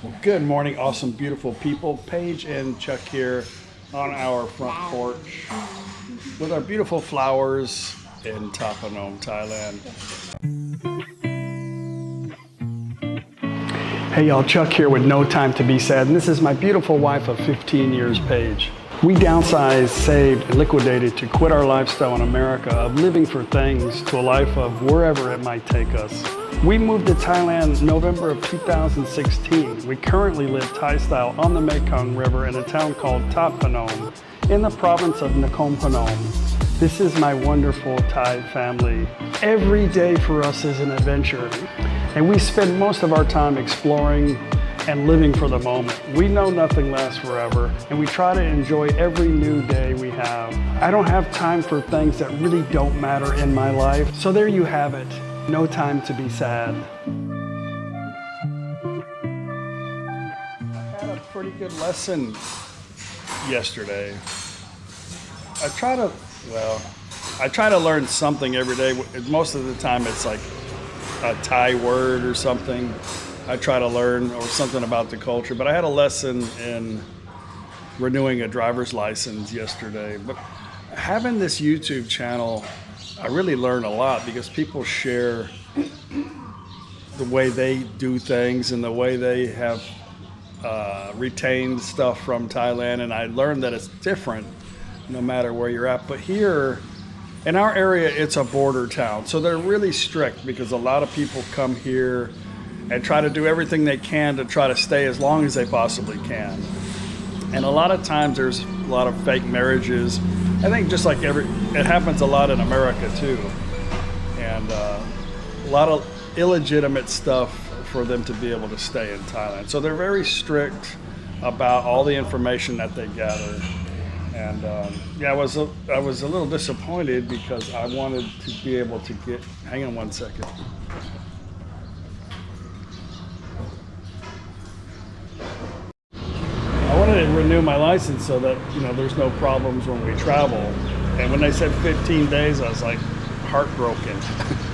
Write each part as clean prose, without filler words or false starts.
Well, good morning, awesome, beautiful people. Paige and Chuck here on our front porch with our beautiful flowers in ThatPhanom, Thailand. Hey y'all, Chuck here with No Time to Be Sad, and this is my beautiful wife of 15 years, Paige. We downsized, saved, and liquidated to quit our lifestyle in America of living for things to a life of wherever it might take us. We moved to Thailand November of 2016. We currently live Thai style on the Mekong River in a town called ThatPhanom in the province of NakhonPhanom. This is my wonderful Thai family. Every day for us is an adventure, and we spend most of our time exploring and living for the moment. We know nothing lasts forever, and we try to enjoy every new day we have. I don't have time for things that really don't matter in my life, so there you have it. No time to be sad. I had a pretty good lesson yesterday. I try to learn something every day. Most of the time it's like a Thai word or something I try to learn, or something about the culture. But I had a lesson in renewing a driver's license yesterday. But having this YouTube channel, I really learn a lot because people share the way they do things and the way they have retained stuff from Thailand. And I learned that it's different no matter where you're at. But here in our area, it's a border town. So they're really strict because a lot of people come here and try to do everything they can to try to stay as long as they possibly can. And a lot of times there's a lot of fake marriages. I think just like it happens a lot in America too. And a lot of illegitimate stuff for them to be able to stay in Thailand. So they're very strict about all the information that they gather. And I was a little disappointed because I wanted to be able to get, hang on one second. I wanted to renew my license so that, there's no problems when we travel. And when they said 15 days, I was like heartbroken.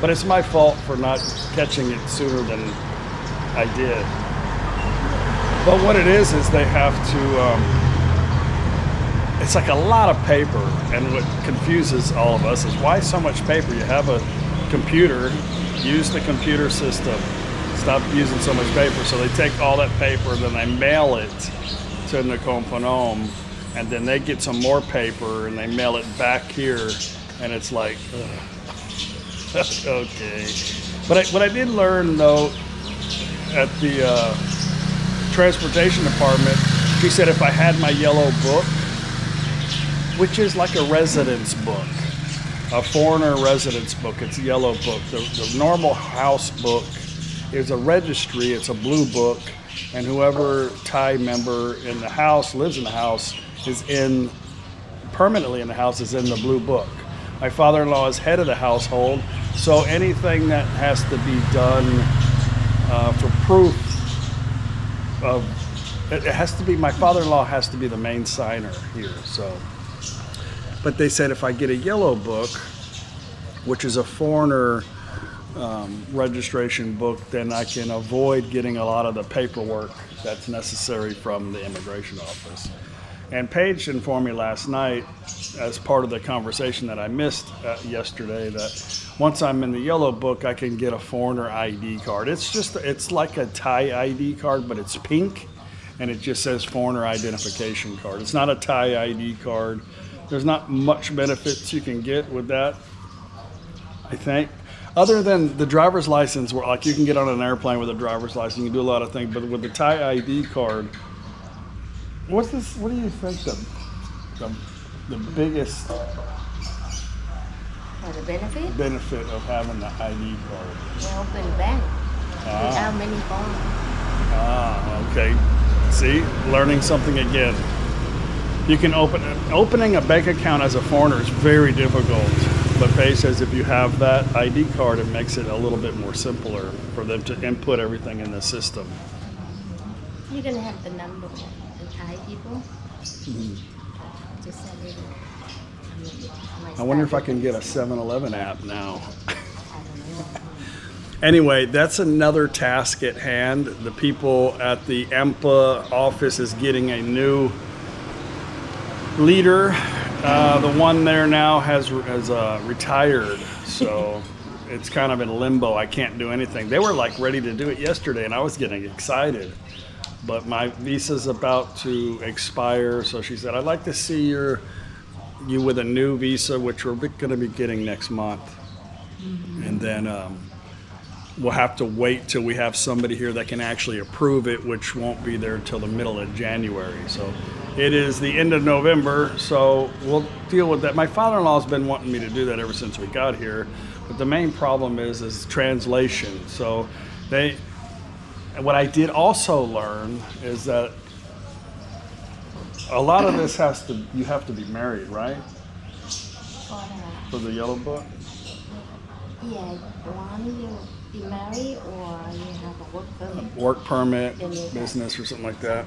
But it's my fault for not catching it sooner than I did. But what it is they have to, it's like a lot of paper. And what confuses all of us is why so much paper? You have a computer, use the computer system. Stop using so much paper. So they take all that paper, then they mail it to NakhonPhanom, and then they get some more paper and they mail it back here, and it's like, okay. But what I did learn though at the transportation department, she said if I had my yellow book, which is like a residence book, a foreigner residence book, it's a yellow book. The normal house book is a registry, it's a blue book. And whoever Thai member in the house lives in the house is permanently in the house is in the blue book. My father-in-law is head of the household, so anything that has to be done for proof of it has to be, my father-in-law has to be the main signer here. So, but they said if I get a yellow book, which is a foreigner registration book, then I can avoid getting a lot of the paperwork that's necessary from the immigration office. And Paige informed me last night, as part of the conversation that I missed yesterday, that once I'm in the yellow book, I can get a foreigner ID card. It's like a Thai ID card, but it's pink, and it just says foreigner identification card. It's not a Thai ID card. There's not much benefits you can get with that, I think. Other than the driver's license, where like you can get on an airplane with a driver's license, you can do a lot of things, but with the Thai ID card, what do you think the biggest the benefit of having the ID card? You open bank without many forms. Okay. See, learning something again. You can opening a bank account as a foreigner is very difficult. But Paige says if you have that ID card, it makes it a little bit more simpler for them to input everything in the system. You're going to have the number of the Thai people. Mm-hmm. Just send it. I wonder if I can get a 7-Eleven app now. Anyway, that's another task at hand. The people at the EMPA office is getting a new leader. The one there now has retired, so it's kind of in limbo. I can't do anything. They were like ready to do it yesterday, and I was getting excited. But my visa's about to expire, so she said, I'd like to see you with a new visa, which we're going to be getting next month. Mm-hmm. And then we'll have to wait till we have somebody here that can actually approve it, which won't be there till the middle of January. So it is the end of November, so we'll deal with that. My father-in-law's been wanting me to do that ever since we got here, but the main problem is translation. So what I did also learn is that a lot of this you have to be married, right? For the yellow book? Yeah, one you be married or you have a work permit. Work permit, business or something like that.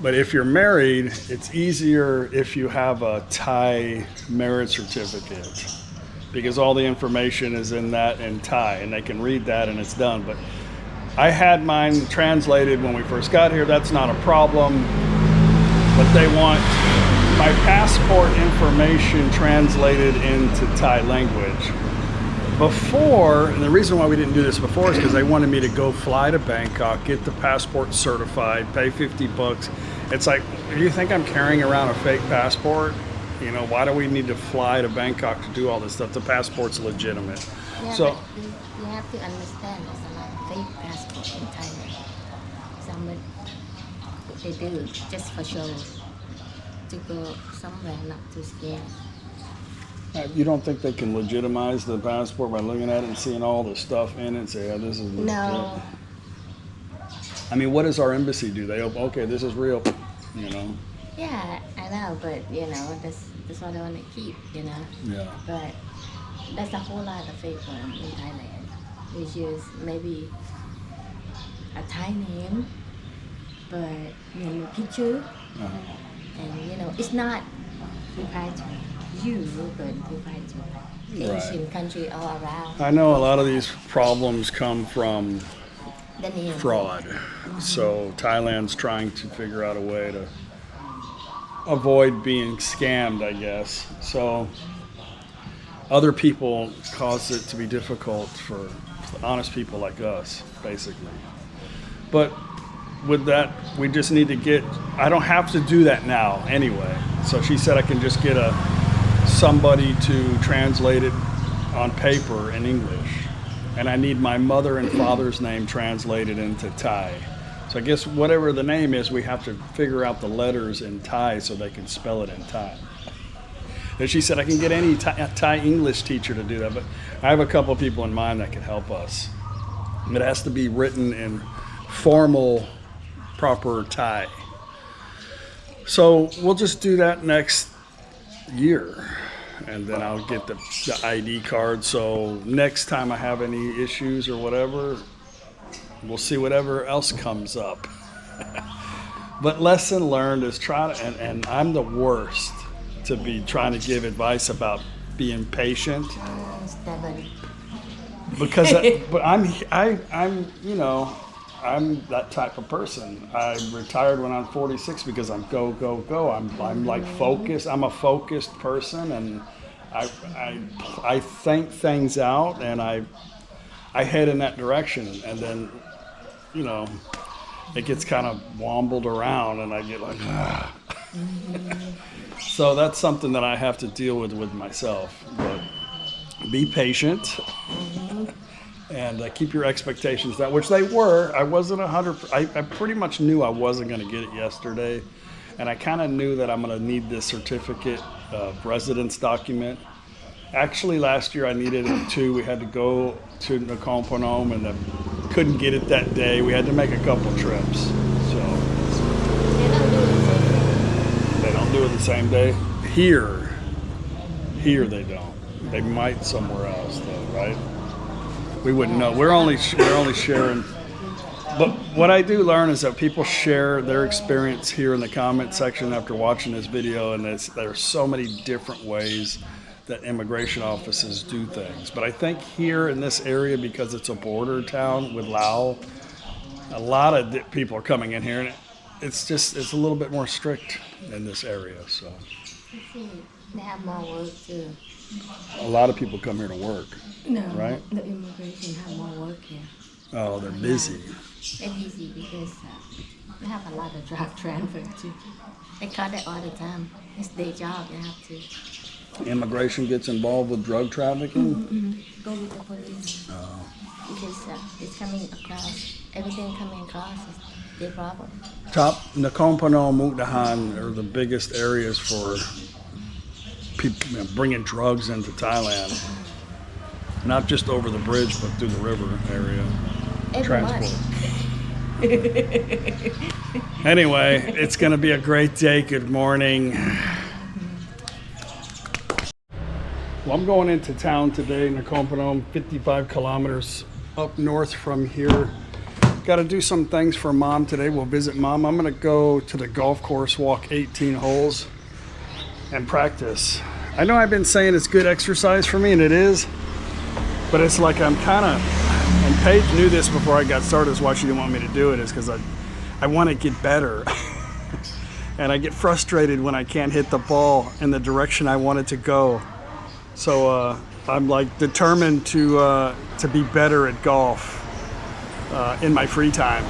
But if you're married, it's easier if you have a Thai marriage certificate, because all the information is in that in Thai and they can read that and it's done. But I had mine translated when we first got here. That's not a problem. But they want my passport information translated into Thai language. Before, and the reason why we didn't do this before is because they wanted me to go fly to Bangkok, get the passport certified, pay $50. It's like, do you think I'm carrying around a fake passport? You know, why do we need to fly to Bangkok to do all this stuff? The passport's legitimate. Yeah, So but you have to understand there's a lot of fake passports in Thailand. Some they do just for show, to go somewhere, not to scam. You don't think they can legitimize the passport by looking at it and seeing all the stuff in it and say, oh, this is legit? No. I mean, what does our embassy do? They open, okay, this is real, you know? Yeah, I know, but you know, that's what I want to keep, you know? Yeah. But there's a whole lot of fake one in Thailand, which is maybe a Thai name, but in the picture, and you know, it's not replied to you, but replied to the Asian country all around. I know a lot of these problems come from The name. fraud. So Thailand's trying to figure out a way to avoid being scammed, I guess. So other people cause it to be difficult for honest people like us, basically. But with that, we just need to I don't have to do that now anyway. So she said I can just get somebody to translate it on paper in English. And I need my mother and father's name translated into Thai. So I guess whatever the name is, we have to figure out the letters in Thai so they can spell it in Thai. And she said I can get any Thai English teacher to do that, but I have a couple of people in mind that can help us. It has to be written in formal, proper Thai. So we'll just do that next year, and then I'll get the ID card. So next time I have any issues or whatever, we'll see whatever else comes up. But lesson learned is and I'm the worst to be trying to give advice about being patient. Stubborn. Because but I'm you know, I'm that type of person. I retired when I'm 46 because I'm go. I'm like focused. I'm a focused person, and I think things out, and I head in that direction, and then, you know, it gets kind of wombled around, and I get like, ah. So that's something that I have to deal with myself. But be patient. And keep your expectations down, which they were. I wasn't 100%. I pretty much knew I wasn't going to get it yesterday. And I kind of knew that I'm going to need this certificate of residence document. Actually, last year I needed it too. We had to go to NakhonPhanom and couldn't get it that day. We had to make a couple trips. So they don't do it the same day. Here they don't. They might somewhere else though, right? We wouldn't know. We're only sharing. But what I do learn is that people share their experience here in the comment section after watching this video, and there are so many different ways that immigration offices do things. But I think here in this area, because it's a border town with Laos, a lot of people are coming in here, and it's a little bit more strict in this area. So They have more work too. a lot of people come here to work. No, right? The immigration have more work here. Oh, they're busy. They're busy because they have a lot of drug transfer too. They call that all the time. It's their job. They have to. Immigration gets involved with drug trafficking? Mm-hmm. Go with the police. Oh. Because it's coming across. Everything coming across is their problem. Top NakhonPhanom, Mukdahan are the biggest areas for people bringing drugs into Thailand. Not just over the bridge, but through the river area. Transport. Anyway, it's going to be a great day. Good morning. Well, I'm going into town today, NakhonPhanom, 55 kilometers up north from here. Got to do some things for Mom today. We'll visit Mom. I'm going to go to the golf course, walk 18 holes, and practice. I know I've been saying it's good exercise for me, and it is, but it's like I'm kind of, and Paige knew this before I got started, is why she didn't want me to do it, is because I want to get better. And I get frustrated when I can't hit the ball in the direction I want it to go. So I'm like determined to be better at golf in my free time.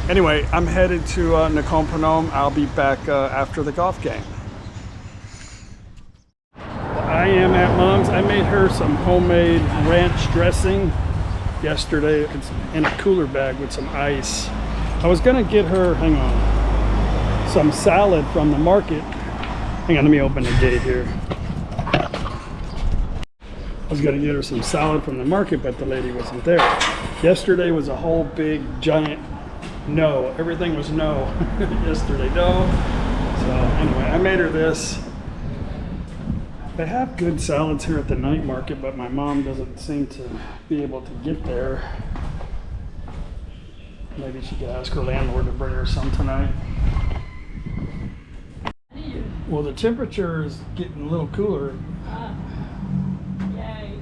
Anyway, I'm headed to NakhonPhanom. I'll be back after the golf game. I am at Mom's. I made her some homemade ranch dressing yesterday. It's in a cooler bag with some ice. I was gonna get her, hang on, some salad from the market. Hang on, let me open the gate here. I was gonna get her some salad from the market, but the lady wasn't there. Yesterday was a whole big giant no. Everything was no. Yesterday, no. So anyway, I made her this. They have good salads here at the night market, but my mom doesn't seem to be able to get there. Maybe she could ask her landlord to bring her some tonight. Well, the temperature is getting a little cooler. Yay.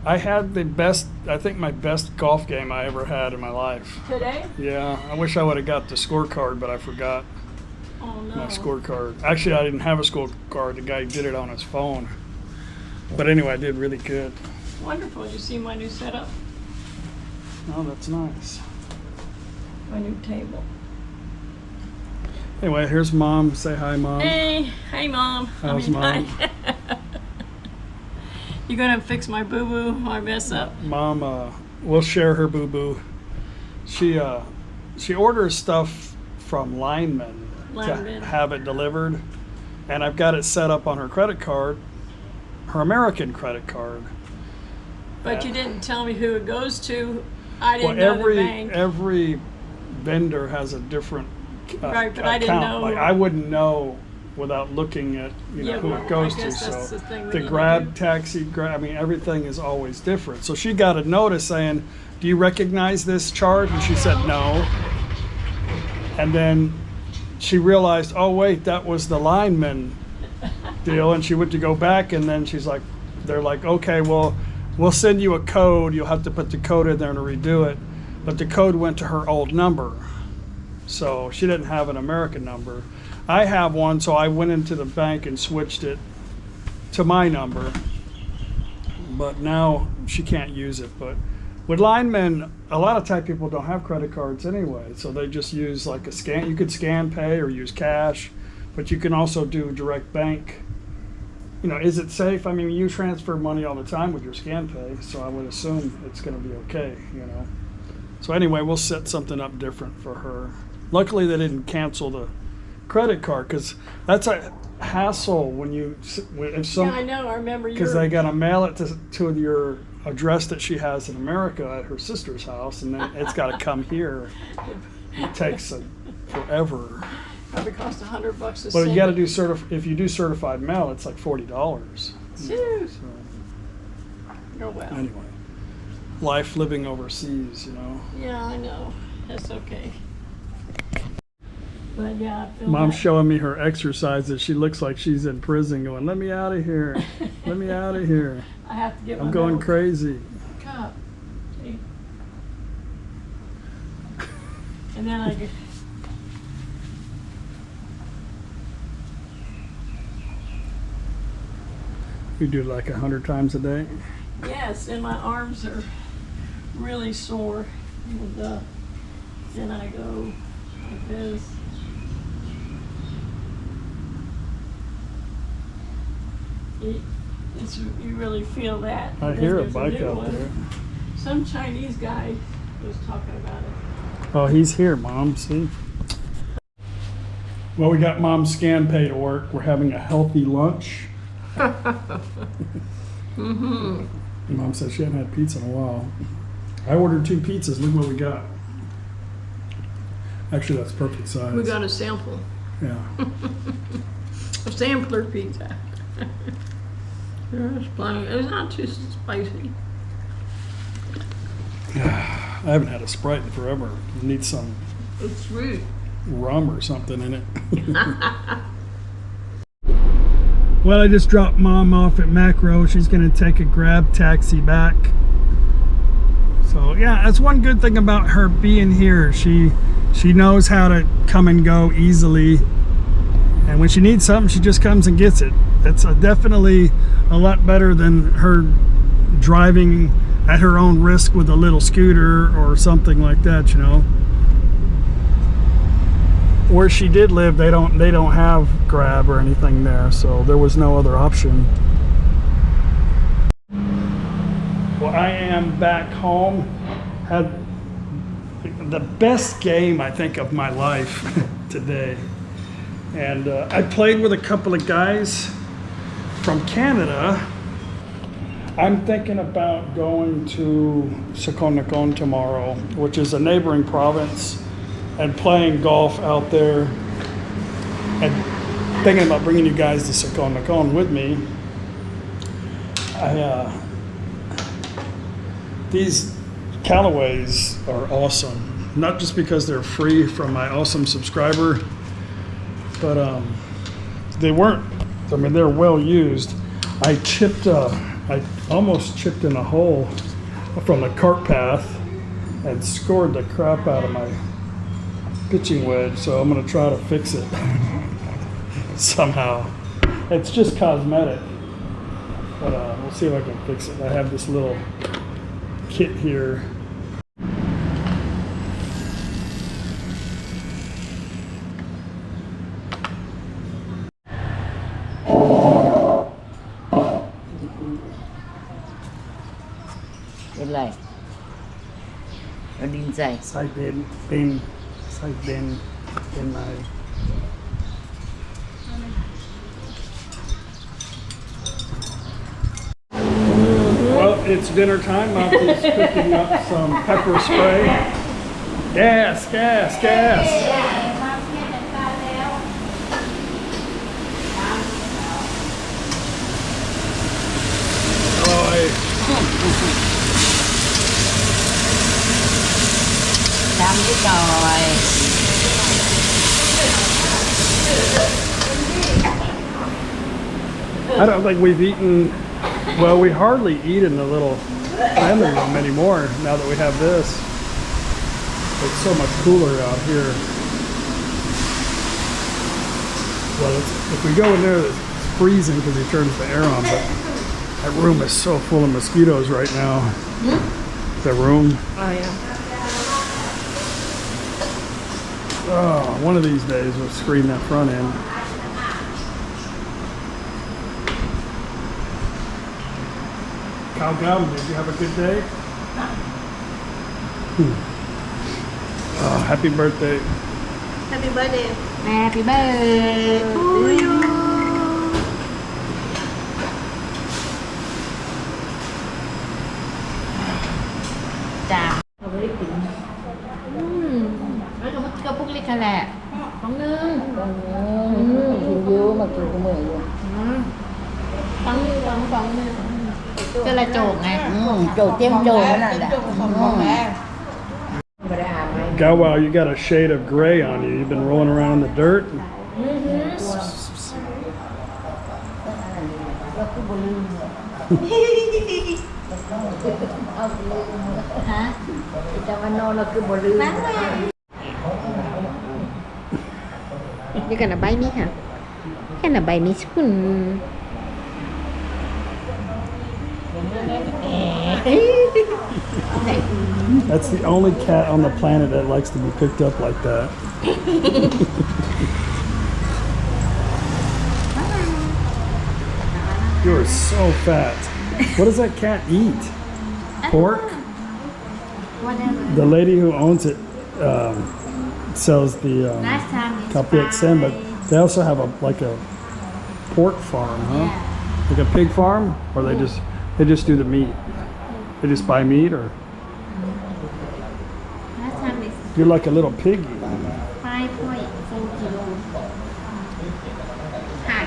I had the best, I think my best golf game I ever had in my life. Today? Yeah, I wish I would have got the scorecard, but I forgot Oh no. my scorecard. Actually, I didn't have a scorecard. The guy did it on his phone. But anyway, I did really good. Wonderful. Did you see my new setup? Oh, that's nice. My new table. Anyway, here's Mom. Say hi, Mom. Hey Mom. How's Mom? Hi. You gonna fix my boo-boo, my mess up? Mom, we'll share her boo-boo. She orders stuff from linemen to have it delivered, and I've got it set up on her credit card, her American credit card. But you didn't tell me who it goes to. I didn't Well, know the bank. every vendor has a different Right, but account. I didn't know. Like, I wouldn't know without looking at Yeah, who well, it goes I to. guess that's So the thing we the need to grab do. taxi, I mean, everything is always different. So she got a notice saying, "Do you recognize this chart?" And she said no. And then she realized, oh wait, that was the lineman deal, and she went to go back, and then she's like, they're like, okay, well, we'll send you a code. You'll have to put the code in there to redo it. But the code went to her old number. So she didn't have an American number. I have one, so I went into the bank and switched it to my number. But now she can't use it. But with linemen, a lot of Thai people don't have credit cards anyway. So they just use like a scan. You could scan pay or use cash, but you can also do direct bank. You know, is it safe? I mean, you transfer money all the time with your scan pay, so I would assume it's going to be okay, you know. So anyway, we'll set something up different for her. Luckily, they didn't cancel the credit card, because that's a hassle when you, if some, Yeah, I know. I remember because they got to mail it to your address that she has in America at her sister's house, and then it's got to come here. It takes forever. Probably cost $100 to But send. you got to do if you do certified mail, it's like $40. Jeez. So Oh well. anyway, life living overseas, you know. Yeah, I know. That's okay. But yeah, I feel Mom's that. showing me her exercises. She looks like she's in prison going, let me out of here. Let me out of here. I have to get I'm my going milk crazy. cup. See? And then I get, You do like 100 times a day? yes, and my arms are really sore. And then I go like this. You really feel that. I And then hear a there's bike new out one. there. Some Chinese guy was talking about it. Oh, he's here, Mom. See? Well, we got Mom's scan pay to work. We're having a healthy lunch. Mom said she hadn't had pizza in a while. I ordered 2 pizzas. Look what we got. Actually, that's perfect size. We got a sample. Yeah. A sampler pizza. There's plenty. It's not too spicy. I haven't had a Sprite in forever. Need some It's sweet. rum or something in it. Well, I just dropped Mom off at Macro. She's going to take a Grab taxi back. So yeah, that's one good thing about her being here. She knows how to come and go easily. And when she needs something, she just comes and gets it. That's definitely a lot better than her driving at her own risk with a little scooter or something like that, you know. Where she did live, they don't have Grab or anything there, so there was no other option. Well, I am back home. Had the best game, I think, of my life today. And I played with a couple of guys from Canada. I'm thinking about going to Nakhon tomorrow, which is a neighboring province, and playing golf out there, and thinking about bringing you guys to Nakhon with me. These Callaways are awesome, not just because they're free from my awesome subscriber, but they weren't. I mean, they're well used. I almost chipped in a hole from the cart path and scored the crap out of my pitching wedge, so I'm going to try to fix it somehow. It's just cosmetic, but we'll see if I can fix it. I have this little kit here. Bên này nó đi dày ใส่เป็นไร Well, it's dinner time. Monty's cooking up some pepper spray. Gas. Đâm cái còi I don't think we've eaten, well, we hardly eat in the little family room anymore now that we have this. It's so much cooler out here. Well, if we go in there, it's freezing because he turns the air on, but that room is so full of mosquitoes right now. The room. Oh, yeah. Oh, one of these days we'll screen that front end. Calgum, did you have a good day? Oh, happy birthday. Happy birthday. Happy birthday to you. Chào. Cái bút ly khai lạ. Không ngưng. Vô mà kiểu của mình luôn. Cái là trộn này. Trộn chém trộn cái này đã. Và đây à mày. Wow, you got a shade of gray on you. You've been rolling around in the dirt. เราคือบลืมฮะแต่ว่านอนเราคือบลืม You're gonna buy me, huh? Gonna buy me spoon. That's the only cat on the planet that likes to be picked up like that. You are so fat. What does that cat eat? Pork? Whatever. The lady who owns it sells the Last time it's Kapiak Sen, but they also have a pork farm, huh? Like a pig farm, or they just do the meat. They just buy meat, or Last time it's you're like a little piggy. 5.4 kilo. Hi.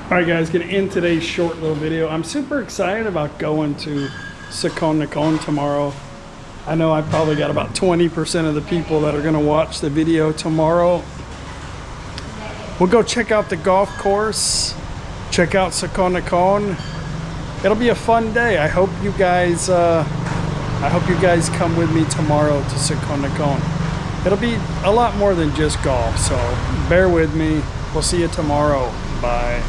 All right, guys, gonna end today's short little video. I'm super excited about going to Nakhon tomorrow. I know I probably got about 20% of the people that are gonna watch the video tomorrow. We'll go check out the golf course, check out Nakhon. It'll be a fun day. I hope you guys come with me tomorrow to Nakhon. It'll be a lot more than just golf, so bear with me. We'll see you tomorrow. Bye.